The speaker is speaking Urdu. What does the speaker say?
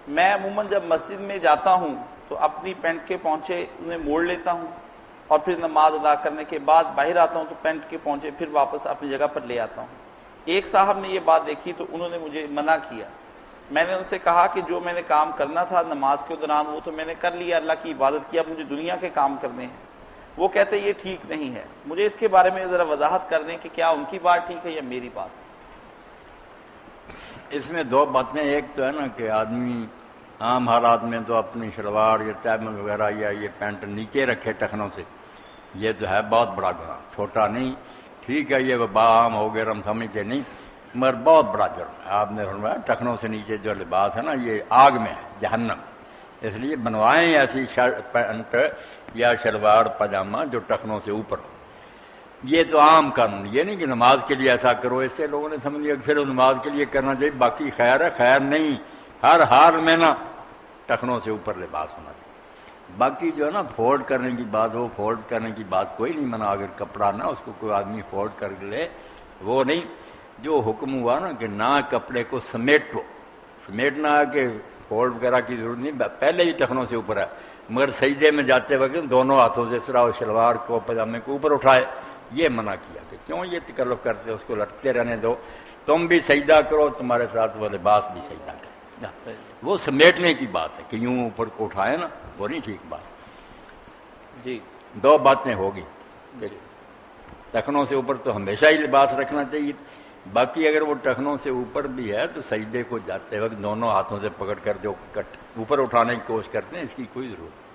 میں عموماً جب مسجد میں جاتا ہوں تو اپنی پینٹ کے پونچے انہیں موڑ لیتا ہوں اور پھر نماز ادا کرنے کے بعد باہر آتا ہوں تو پینٹ کے پونچے پھر واپس اپنی جگہ پر لے آتا ہوں. ایک صاحب نے یہ بات دیکھی تو انہوں نے مجھے منع کیا. میں نے ان سے کہا کہ جو میں نے کام کرنا تھا نماز کے دوران وہ تو میں نے کر لیا, اللہ کی عبادت کی, اب مجھے دنیا کے کام کرنے ہیں. وہ کہتے یہ ٹھیک نہیں ہے. مجھے اس کے بارے میں ذرا وضاحت کر دیں کہ کیا ان کی بات ٹھیک ہے یا میری بات. اس میں دو باتیں. ایک تو ہے نا کہ آدمی عام حالات میں تو اپنی شلوار یا ٹیبل وغیرہ یا یہ پینٹ نیچے رکھے ٹخنوں سے, یہ تو ہے بہت بڑا گناہ, چھوٹا نہیں. ٹھیک ہے یہ وبا عام ہو گئے ہم سمجھتے نہیں, مگر بہت بڑا جرم ہے. آپ نے فرمایا ٹخنوں سے نیچے جو لباس ہے نا یہ آگ میں ہے, جہنم. اس لیے بنوائیں ایسی پینٹ یا شلوار پاجامہ جو ٹخنوں سے اوپر ہو. یہ تو عام قانون, یہ نہیں کہ نماز کے لیے ایسا کرو. اس سے لوگوں نے سمجھ لیا کہ پھر نماز کے لیے کرنا چاہیے, باقی خیر ہے. خیر نہیں, ہر حال میں نا ٹخنوں سے اوپر لباس ہونا چاہیے. باقی جو ہے نا فولڈ کرنے کی بات, وہ فولڈ کرنے کی بات کوئی نہیں منع. اگر کپڑا نہ اس کو کوئی آدمی فولڈ کر لے وہ نہیں. جو حکم ہوا نا کہ نہ کپڑے کو سمیٹو, سمیٹنا ہے کہ فولڈ وغیرہ کی ضرورت نہیں, پہلے ہی ٹخنوں سے اوپر ہے. مگر سجدے میں جاتے وقت دونوں ہاتھوں سے سرا شلوار کو پاجامے کو اوپر اٹھائے, یہ منع کیا کہ کیوں یہ تکلف کرتے, اس کو لٹکتے رہنے دو. تم بھی سجدہ کرو, تمہارے ساتھ وہ لباس بھی سجدہ کرے. وہ سمیٹنے کی بات ہے کہ یوں اوپر کو اٹھائے نا, وہ نہیں ٹھیک بات. جی دو باتیں ہوگی. ٹخنوں سے اوپر تو ہمیشہ ہی لباس رکھنا چاہیے. باقی اگر وہ ٹخنوں سے اوپر بھی ہے تو سجدے کو جاتے وقت دونوں ہاتھوں سے پکڑ کر جو اوپر اٹھانے کی کوشش کرتے ہیں, اس کی کوئی ضرورت نہیں.